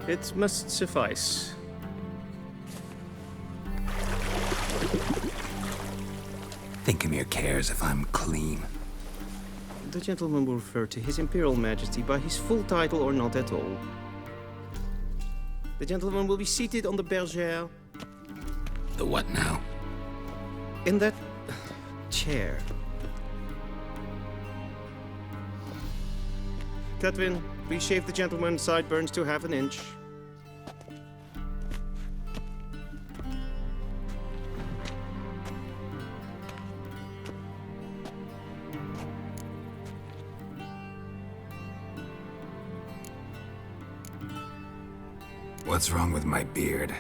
It must suffice. Thinkamere cares if I'm clean. The gentleman will refer to His Imperial Majesty by his full title or not at all. The gentleman will be seated on the bergère. The what now? In that chair. Catwin, please shave the gentleman's sideburns to half an inch. What's wrong with my beard?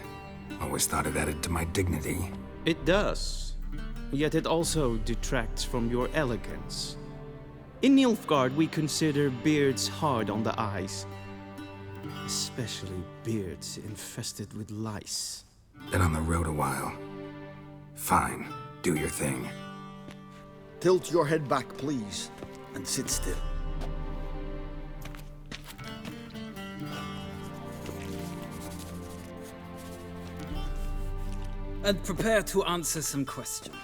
Always thought it added to my dignity. It does. Yet it also detracts from your elegance. In Nilfgaard, we consider beards hard on the eyes. Especially beards infested with lice. Been on the road a while. Fine, do your thing. Tilt your head back, please, and sit still. And prepare to answer some questions.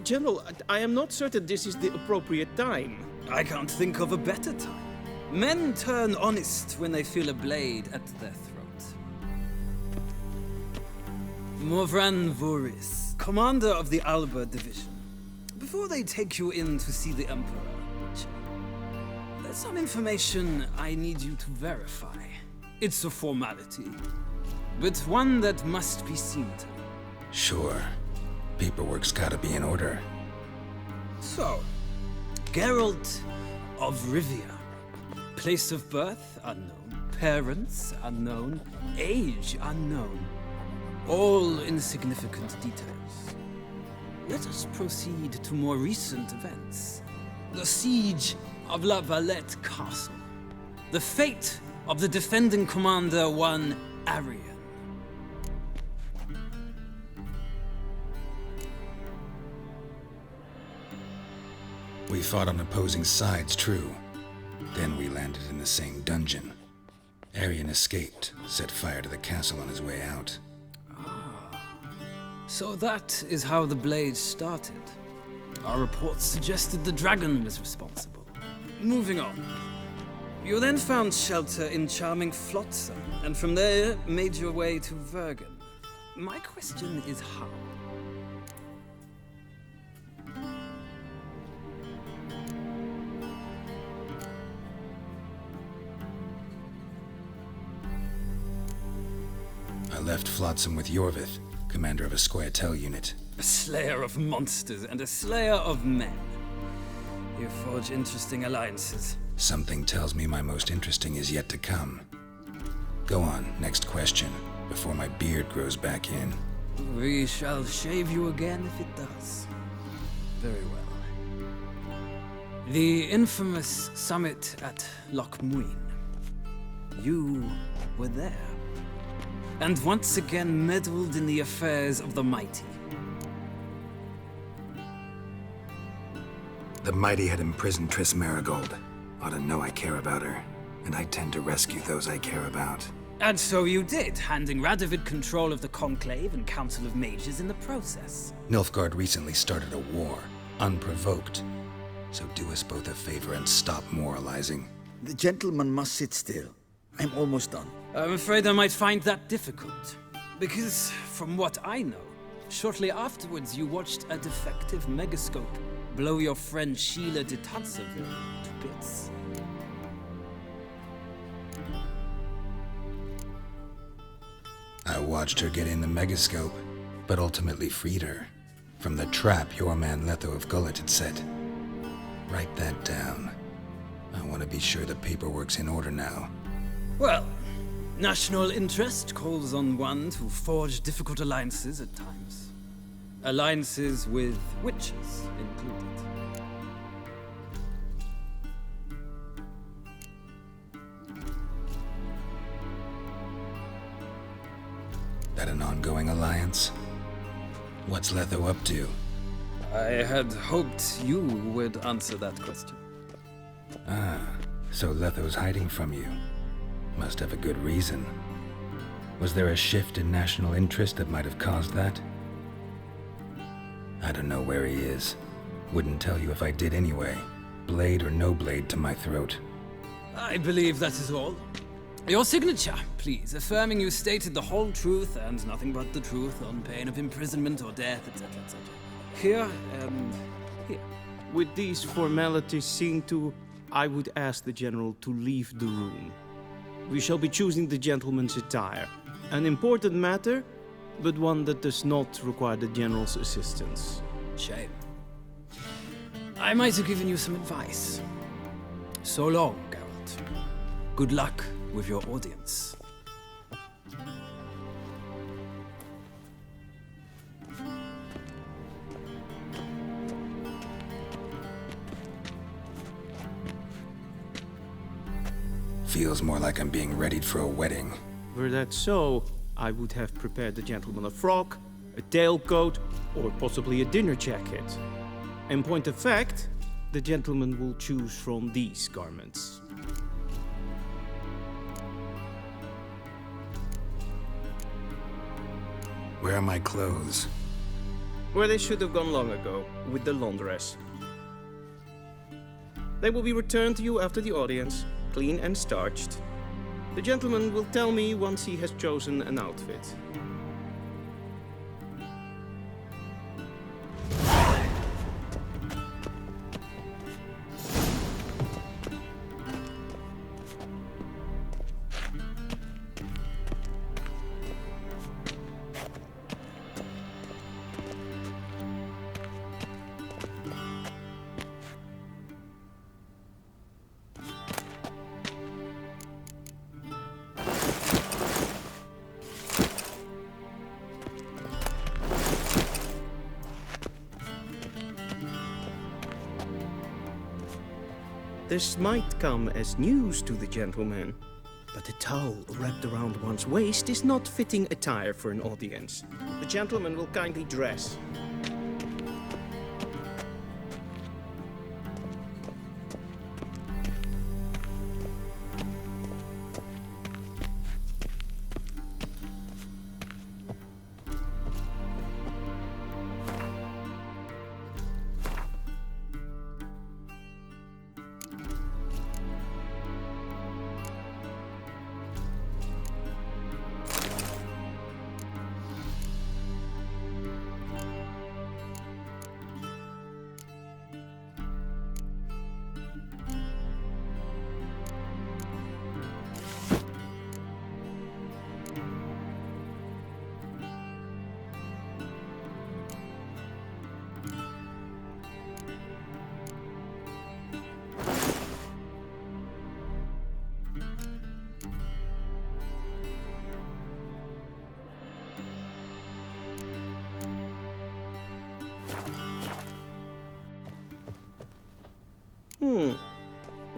General, I am not certain this is the appropriate time. I can't think of a better time. Men turn honest when they feel a blade at their throat. Morvran Voris, commander of the Alba Division. Before they take you in to see the Emperor, there's some information I need you to verify. It's a formality, but one that must be seen to. Sure. Paperwork's gotta be in order. So, Geralt of Rivia. Place of birth unknown. Parents unknown. Age unknown. All insignificant details. Let us proceed to more recent events. The siege of La Valette Castle. The fate of the defending commander, one Arian. We fought on opposing sides, true. Then we landed in the same dungeon. Arian escaped, set fire to the castle on his way out. So that is how the Blade started. Our reports suggested the dragon was responsible. Moving on. You then found shelter in charming Flotsam, and from there made your way to Vergen. My question is how? I left Flotsam with Yorvith, commander of a Squaretel unit. A slayer of monsters and a slayer of men. You forge interesting alliances. Something tells me my most interesting is yet to come. Go on, next question, before my beard grows back in. We shall shave you again if it does. Very well. The infamous summit at Loch Muin. You were there. And once again meddled in the affairs of the mighty. The mighty had imprisoned Triss Marigold. Ought to know I care about her, and I tend to rescue those I care about. And so you did, handing Radovid control of the Conclave and Council of Mages in the process. Nilfgaard recently started a war, unprovoked. So do us both a favor and stop moralizing. The gentleman must sit still. I'm almost done. I'm afraid I might find that difficult. Because, from what I know, shortly afterwards you watched a defective megascope blow your friend Sheila de Tanseville to bits. I watched her get in the megascope, but ultimately freed her from the trap your man Letho of Gullet had set. Write that down. I want to be sure the paperwork's in order now. Well, national interest calls on one to forge difficult alliances at times. Alliances with witches included. That an ongoing alliance? What's Letho up to? I had hoped you would answer that question. Ah, So Letho's hiding from you. Must have a good reason. Was there a shift in national interest that might have caused that? I don't know where he is. Wouldn't tell you if I did anyway. Blade or no blade to my throat. I believe that is all. Your signature, please, affirming you stated the whole truth and nothing but the truth on pain of imprisonment or death, etc., etc. Here, and here. With these formalities seen to, I would ask the General to leave the room. We shall be choosing the gentleman's attire. An important matter, but one that does not require the General's assistance. Shame. I might have given you some advice. So long, Geralt. Good luck with your audience. Feels more like I'm being readied for a wedding. Were that so, I would have prepared the gentleman a frock, a tailcoat, or possibly a dinner jacket. In point of fact, the gentleman will choose from these garments. Where are my clothes? Where they should have gone long ago, with the laundress. They will be returned to you after the audience, clean and starched. The gentleman will tell me once he has chosen an outfit. This might come as news to the gentleman, but a towel wrapped around one's waist is not fitting attire for an audience. The gentleman will kindly dress.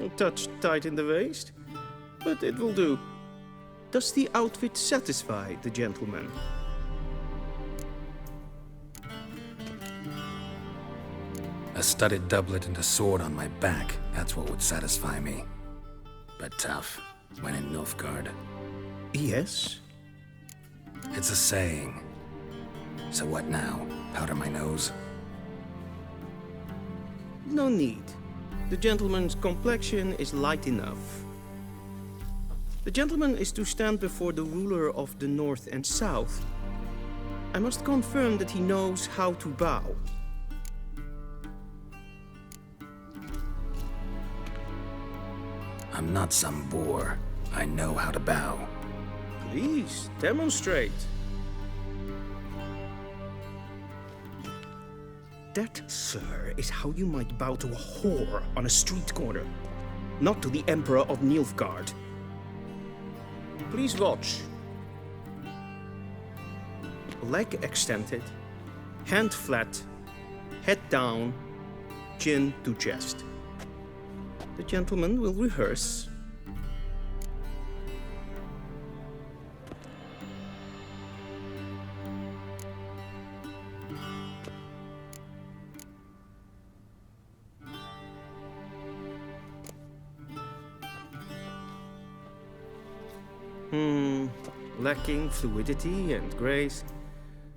A touch tight in the waist, but it will do. Does the outfit satisfy the gentleman? A studded doublet and a sword on my back, that's what would satisfy me. But tough, when in Nilfgaard. Yes? It's a saying. So what now? Powder my nose? No need. The gentleman's complexion is light enough. The gentleman is to stand before the ruler of the North and South. I must confirm that he knows how to bow. I'm not some boor. I know how to bow. Please, demonstrate. That, sir, is how you might bow to a whore on a street corner, not to the Emperor of Nilfgaard. Please watch. Leg extended, hand flat, head down, chin to chest. The gentleman will rehearse. Lacking fluidity and grace.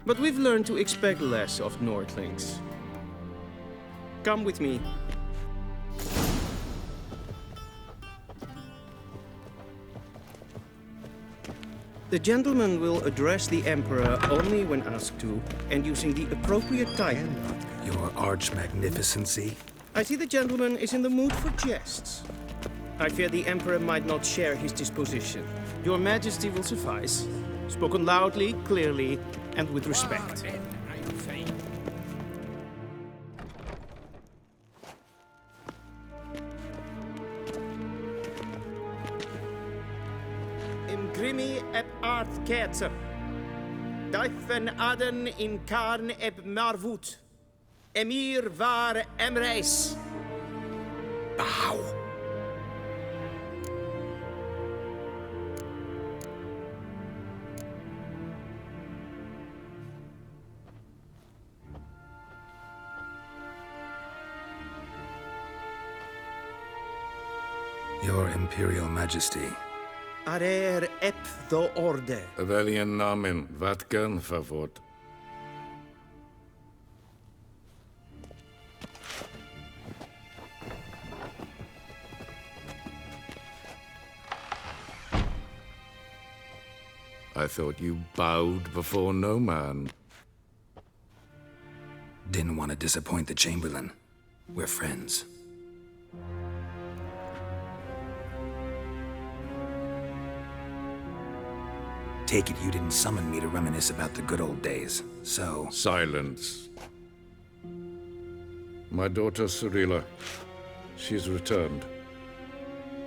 But we've learned to expect less of Nordlings. Come with me. The gentleman will address the Emperor only when asked to, and using the appropriate title. Your arch-magnificency? I see the gentleman is in the mood for jests. I fear the Emperor might not share his disposition. Your Majesty will suffice. Spoken loudly, clearly, and with respect. Imgrimi eb art ketzer. Duifen aden in karn eb marvoet. Emir var emreis. Bow! Your Imperial Majesty. Arer ep the orde. Welchen Namen? Wat gern verwort? I thought you bowed before no man. Didn't want to disappoint the Chamberlain. We're friends. Take it you didn't summon me to reminisce about the good old days, so... Silence. My daughter Cyrilla, she's returned.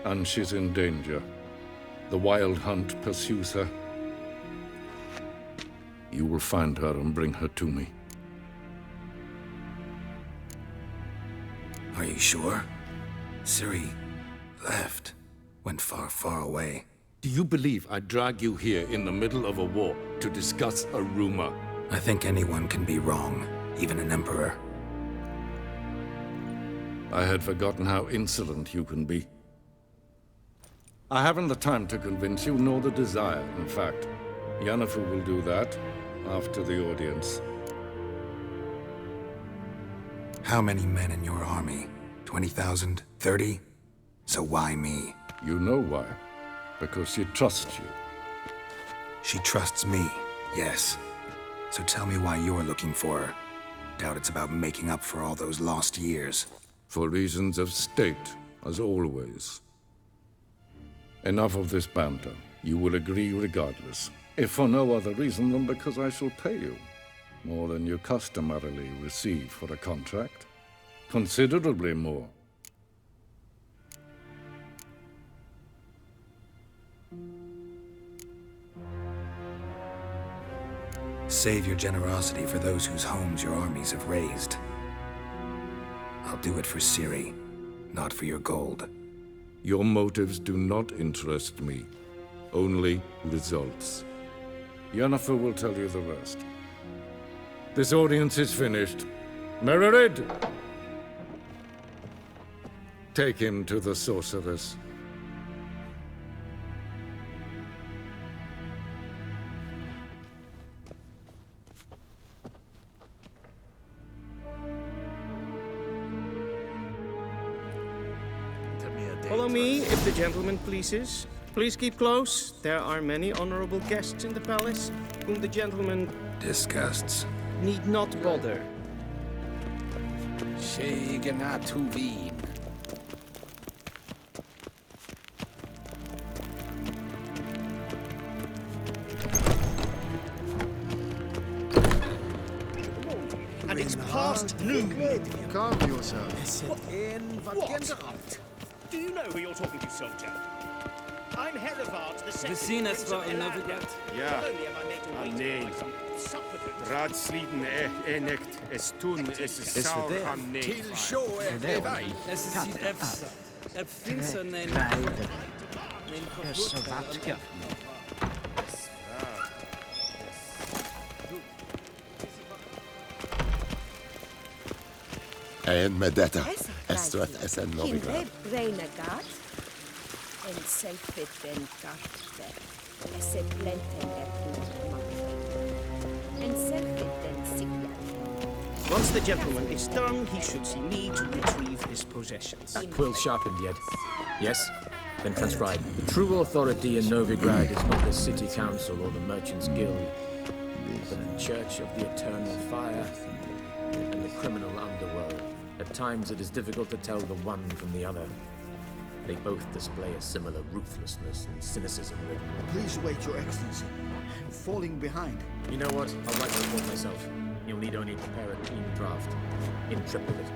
And she's in danger. The Wild Hunt pursues her. You will find her and bring her to me. Are you sure? Ciri left. Went far, far away. Do you believe I drag you here in the middle of a war to discuss a rumor? I think anyone can be wrong, even an emperor. I had forgotten how insolent you can be. I haven't the time to convince you, nor the desire, in fact. Yennefer will do that after the audience. How many men in your army? 20,000? 30? So why me? You know why. Because she trusts you. She trusts me, yes. So tell me why you're looking for her. Doubt it's about making up for all those lost years. For reasons of state, as always. Enough of this banter. You will agree regardless. If for no other reason than because I shall pay you. More than you customarily receive for a contract. Considerably more. Save your generosity for those whose homes your armies have razed. I'll do it for Ciri, not for your gold. Your motives do not interest me. Only results. Yennefer will tell you the rest. This audience is finished. Mererid! Take him to the sorceress. Follow me, if the gentleman pleases. Please keep close. There are many honorable guests in the palace, whom the gentleman Disgusts. need not bother. Shegenatuvin. And it's past noon. Calm yourself. What? Do you know who you're talking to, soldier? I'm Herivard, the second Vecinas Prince of var Elander. navigat. Ja. Not only have I made you wait nee. by some supplicant, Raadsliden nekt, es tun, es saur han nee. Till show everybody. Es ist die Epsa. Epfinsa nein. En med detta, Estrat SN Novigrad. Hinre Breinagat, en Seifet Ben Garte. Once the gentleman is done, he should see me to retrieve his possessions. Quill sharpened yet? Yes? Then transcribe. The true authority in Novigrad is not the city council or the merchants' guild, but the Church of the Eternal Fire and the criminal underworld. At times it is difficult to tell the one from the other. They both display a similar ruthlessness and cynicism. Please wait, Your Excellency. I'm falling behind. You know what? I'll write the report myself. You'll need only prepare a clean draft. In triplicate.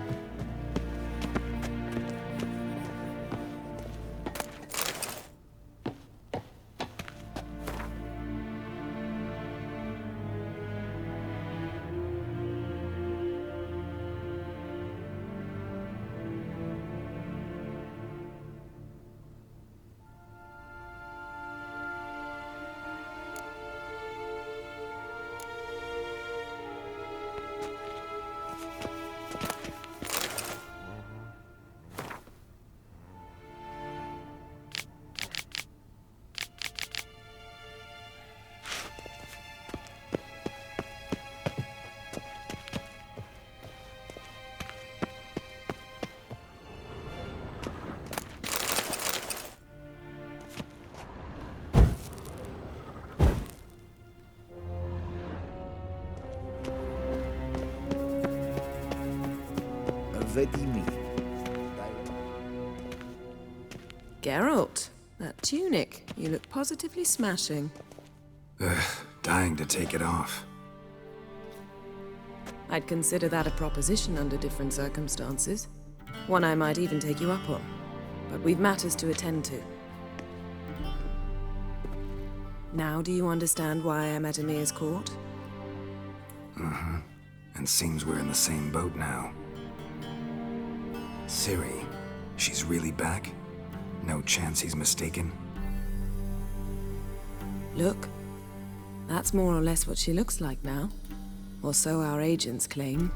Geralt, that tunic. You look positively smashing. Dying to take it off. I'd consider that a proposition under different circumstances. One I might even take you up on. But we've matters to attend to. Now do you understand why I'm at Emir's court? Mm-hmm. And seems we're in the same boat now. Ciri, she's really back? No chance he's mistaken? Look, that's more or less what she looks like now. Or so our agents claim.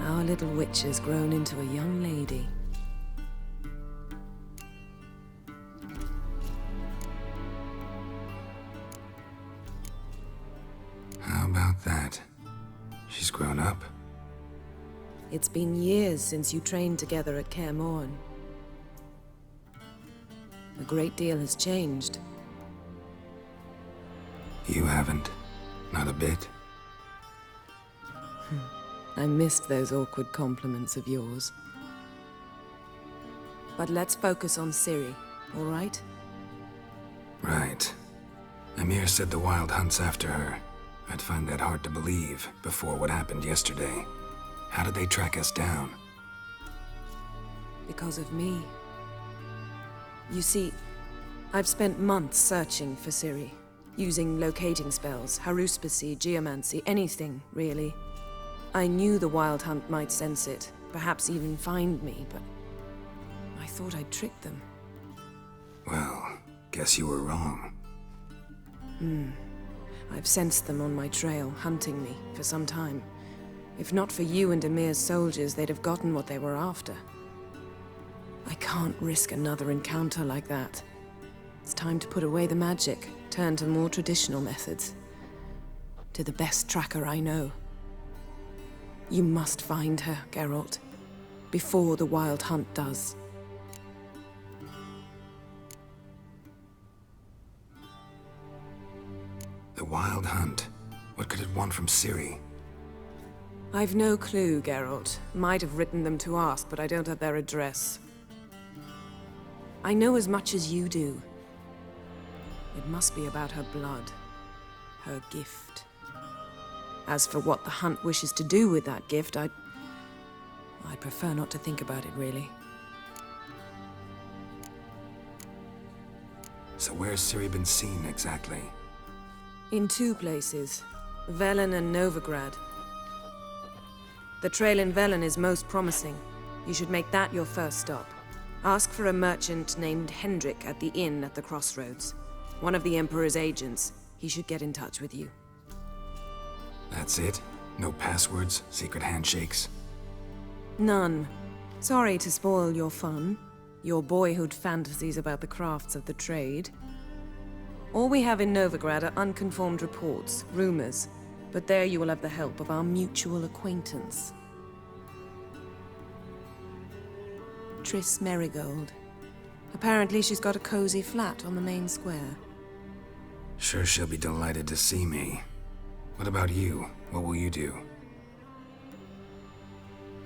Our little witch has grown into a young lady. How about that? She's grown up? It's been years since you trained together at Kaer Morhen. A great deal has changed. You haven't. Not a bit. I missed those awkward compliments of yours. But let's focus on Ciri, all right? Right. Emir said the Wild Hunt's after her. I'd find that hard to believe before what happened yesterday. How did they track us down? Because of me. You see, I've spent months searching for Ciri, using locating spells, haruspicy, geomancy, anything, really. I knew the Wild Hunt might sense it, perhaps even find me, but I thought I'd tricked them. Well, guess you were wrong. I've sensed them on my trail, hunting me, for some time. If not for you and Emir's soldiers, they'd have gotten what they were after. I can't risk another encounter like that. It's time to put away the magic, turn to more traditional methods. To the best tracker I know. You must find her, Geralt, before the Wild Hunt does. The Wild Hunt? What could it want from Ciri? I've no clue, Geralt. Might have written them to ask, but I don't have their address. I know as much as you do. It must be about her blood. Her gift. As for what the Hunt wishes to do with that gift, I'd prefer not to think about it, really. So where's Ciri been seen, exactly? In two places. Velen and Novigrad. The trail in Velen is most promising. You should make that your first stop. Ask for a merchant named Hendrik at the inn at the crossroads. One of the Emperor's agents. He should get in touch with you. That's it? No passwords? Secret handshakes? None. Sorry to spoil your fun. Your boyhood fantasies about the crafts of the trade. All we have in Novigrad are unconfirmed reports, rumors. But there you will have the help of our mutual acquaintance. Triss Merigold. Apparently she's got a cozy flat on the main square. Sure she'll be delighted to see me. What about you? What will you do?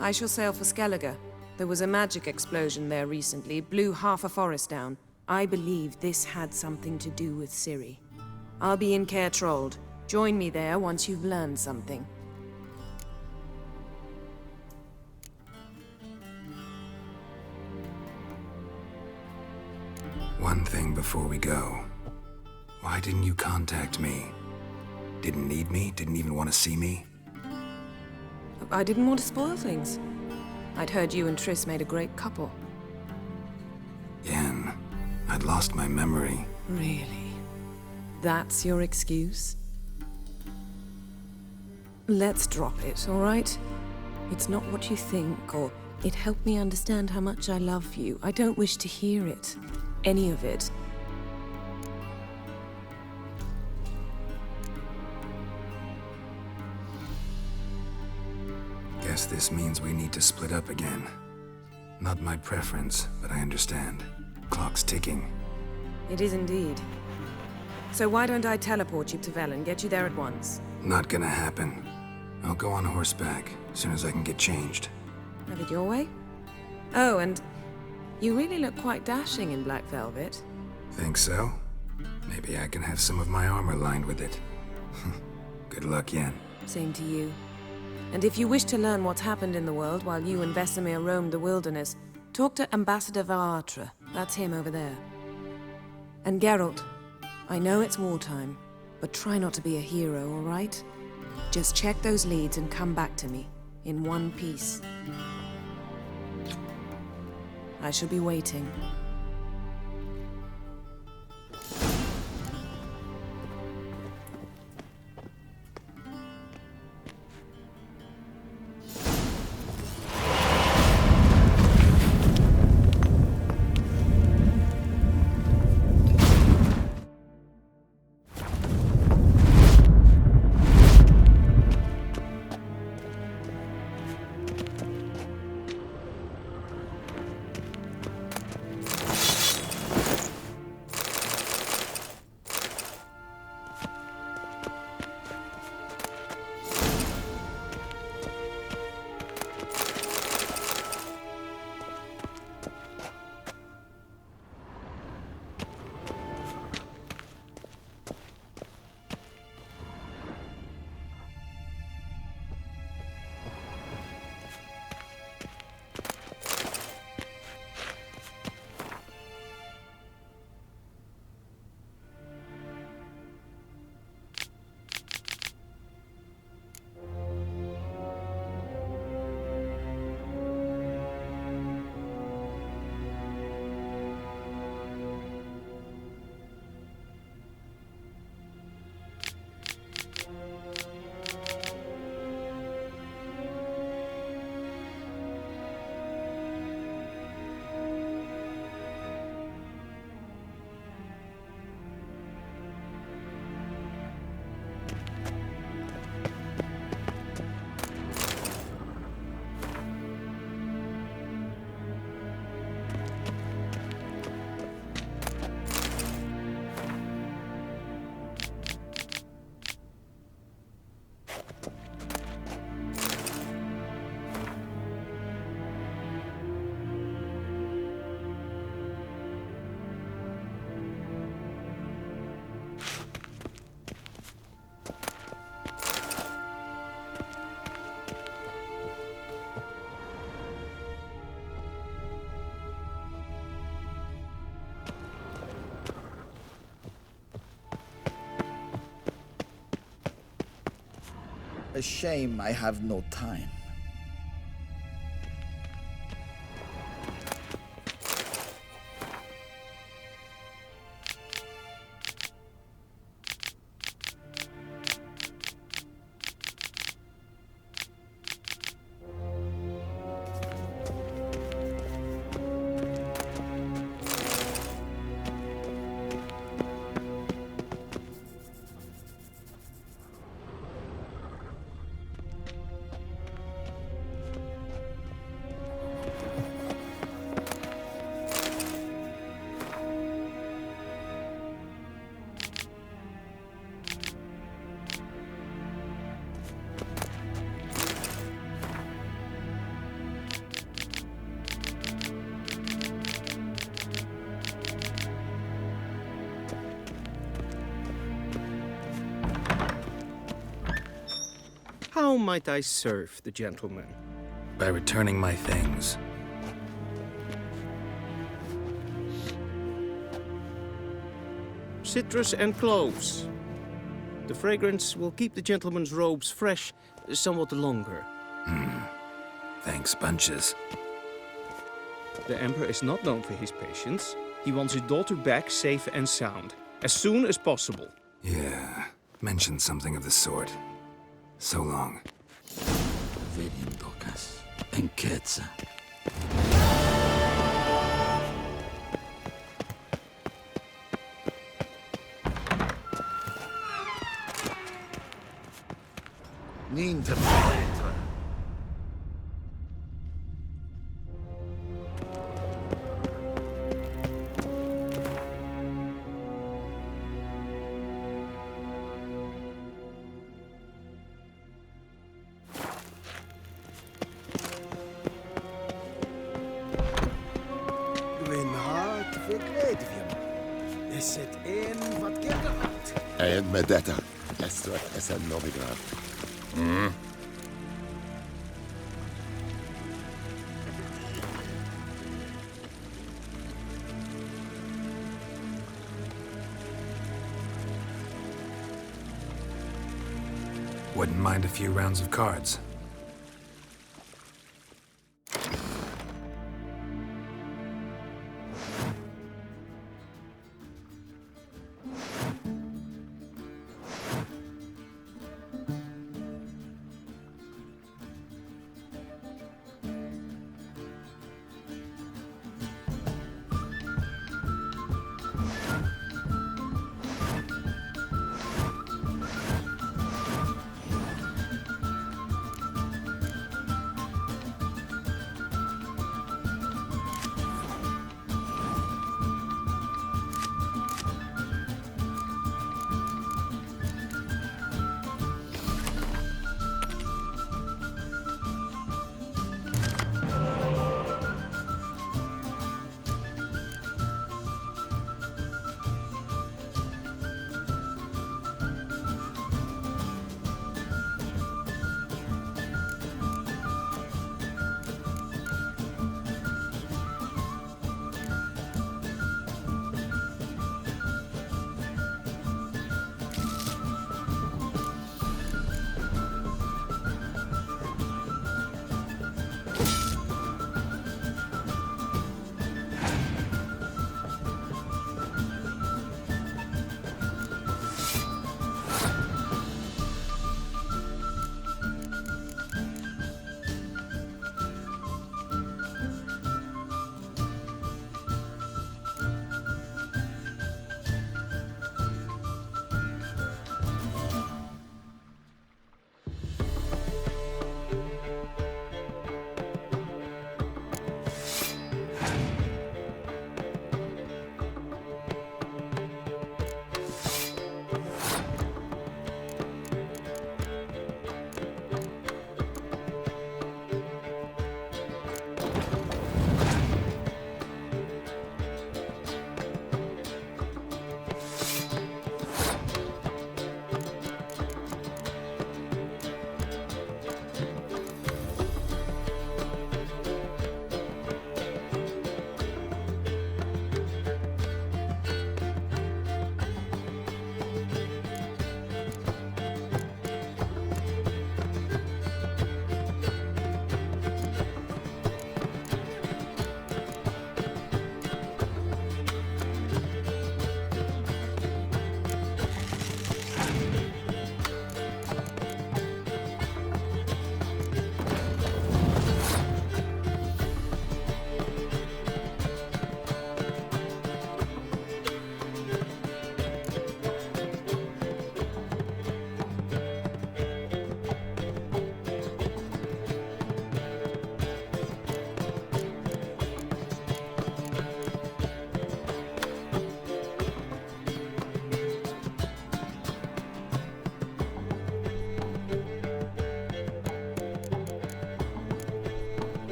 I shall sail for Skellige. There was a magic explosion there recently, blew half a forest down. I believe this had something to do with Ciri. I'll be in Caer Trold. Join me there once you've learned something. One thing before we go. Why didn't you contact me? Didn't need me? Didn't even want to see me? I didn't want to spoil things. I'd heard you and Triss made a great couple. Yen, I'd lost my memory. Really? That's your excuse? Let's drop it, all right? It's not what you think, or it helped me understand how much I love you. I don't wish to hear it. Any of it. Guess this means we need to split up again. Not my preference, but I understand. Clock's ticking. It is indeed. So why don't I teleport you to Vel and get you there at once? Not gonna happen. I'll go on horseback, as soon as I can get changed. Have it your way? Oh, and you really look quite dashing in black velvet. Think so? Maybe I can have some of my armor lined with it. Good luck, Yen. Same to you. And if you wish to learn what's happened in the world while you and Vesemir roamed the wilderness, talk to Ambassador Varatra. That's him over there. And Geralt, I know it's wartime, but try not to be a hero, all right? Just check those leads and come back to me, in one piece. I shall be waiting. A shame I have no time. might I serve the gentleman? By returning my things. Citrus and cloves. The fragrance will keep the gentleman's robes fresh somewhat longer. Thanks, bunches. The Emperor is not known for his patience. He wants his daughter back safe and sound, as soon as possible. Yeah, mentioned something of the sort. So long. Niente penetra. Gwynhard verkledvjem. Is het een wat gedraagt? En Medetta. Estrat esen Novigrad. Wouldn't mind a few rounds of cards.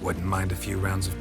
Wouldn't mind a few rounds of...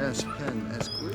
Es pen es glue.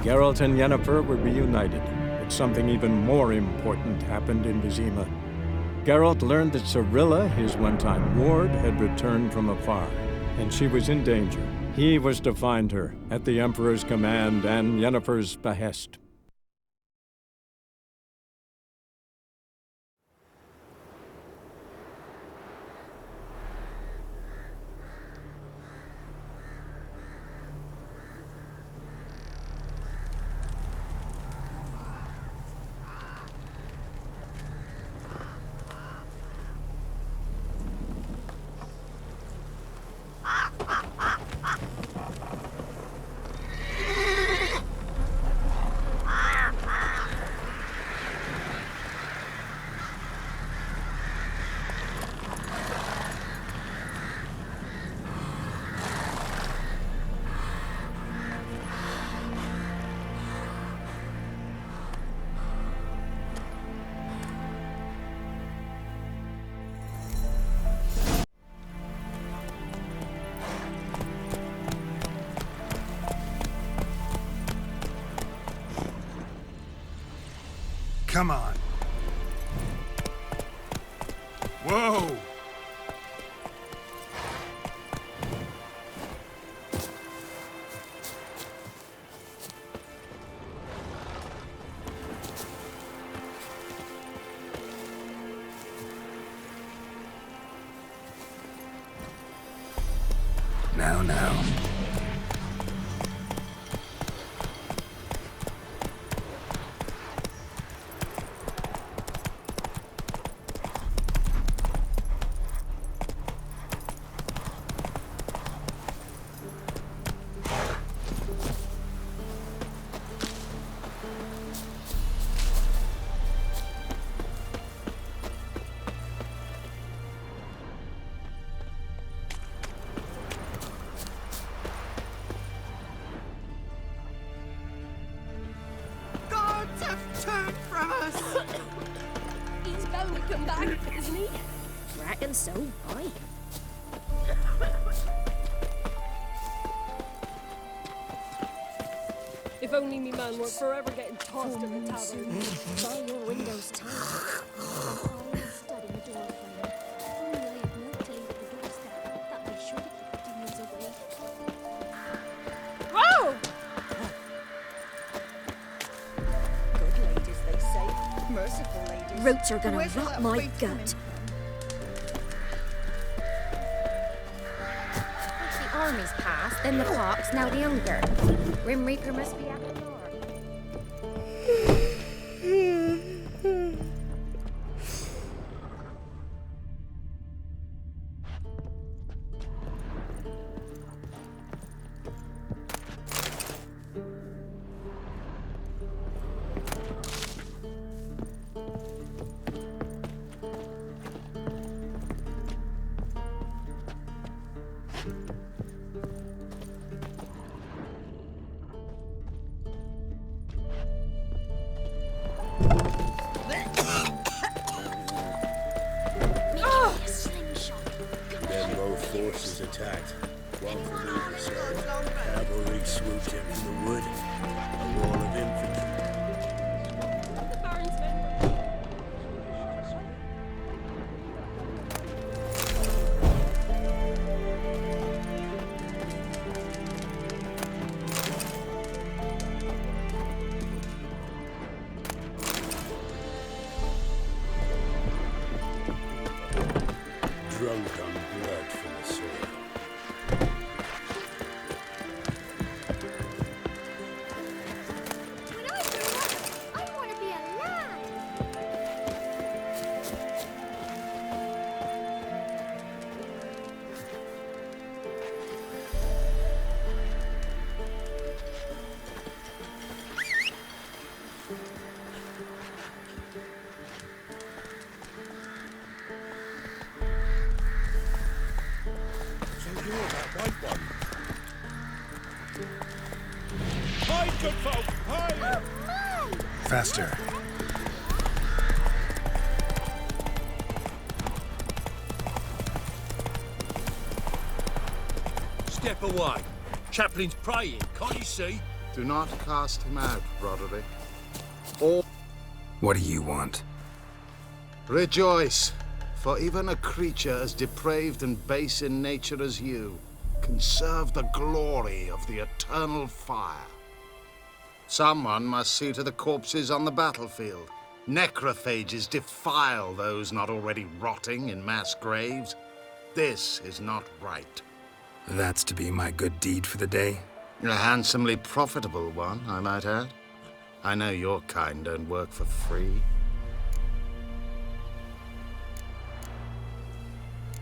Geralt and Yennefer were reunited, but something even more important happened in Vizima. Geralt learned that Cirilla, his one-time ward, had returned from afar, and she was in danger. He was to find her, at the Emperor's command and Yennefer's behest. Come on. Whoa! Now. He's bound to come back, isn't he? Reckon so, aye. If only me man weren't forever getting tossed in the tavern. Buy your windows tight. Study the door frame. Only I have no claim to the doorstep. That way sure to keep the demons away. Whoa! Good ladies, they say. Merciful ladies. Roots are gonna Where's rot that my faith gut. coming? Once the army's passed, then the park's now the hunger. Grim Reaper must be at the door. Forces attacked. One from either side. Cavalry swooped in from the wood. A wall of infantry. The Baron's well-done blood from the soil. When I grow up, I want to be a lad. So you're that white one. Hide, good folk! Hide! Faster. Step away. Chaplain's praying, can't you see? Do not cast him out, Roderick. Or What do you want? rejoice, for even a creature as depraved and base in nature as you can serve the glory of the eternal fire. Someone must see to the corpses on the battlefield. Necrophages defile those not already rotting in mass graves. This is not right. That's to be my good deed for the day? A handsomely profitable one, I might add. I know your kind don't work for free.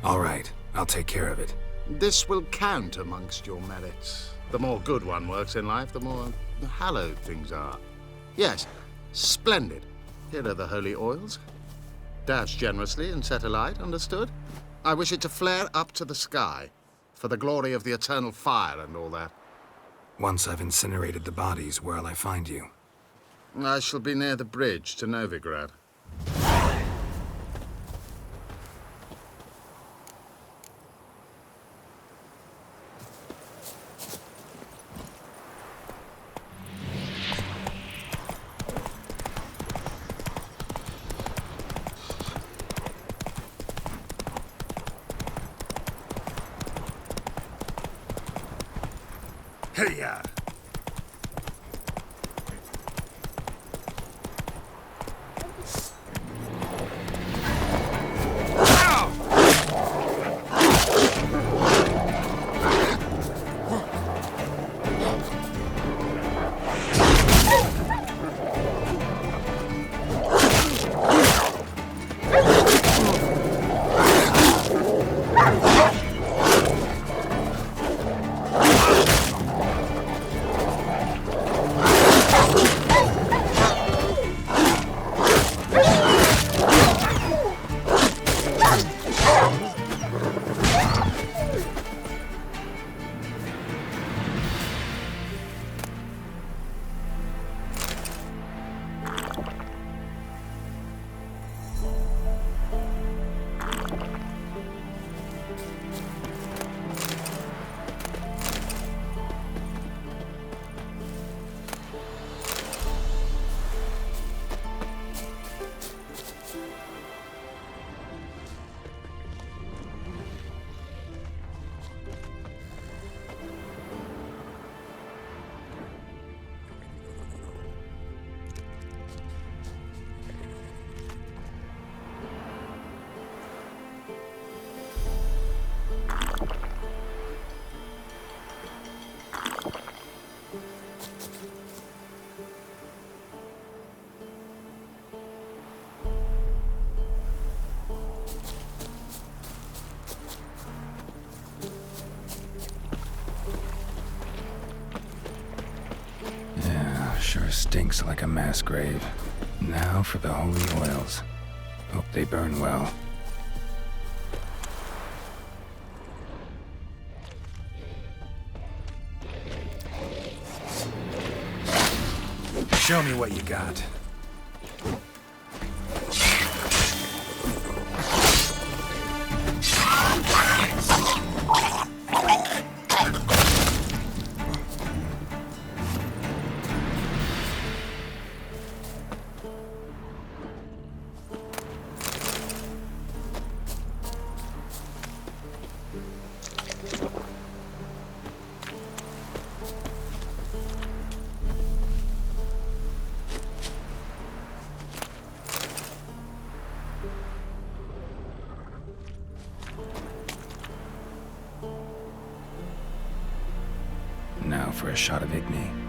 All right, I'll take care of it. This will count amongst your merits. The more good one works in life, the more hallowed things are. Yes, splendid. Here are the holy oils. Dash generously and set alight, understood? I wish it to flare up to the sky, for the glory of the eternal fire and all that. Once I've incinerated the bodies, where'll I find you? I shall be near the bridge to Novigrad. Hey-ya! Sure stinks like a mass grave. Now for the holy oils. Hope they burn well. Show me what you got. for a shot of Igni.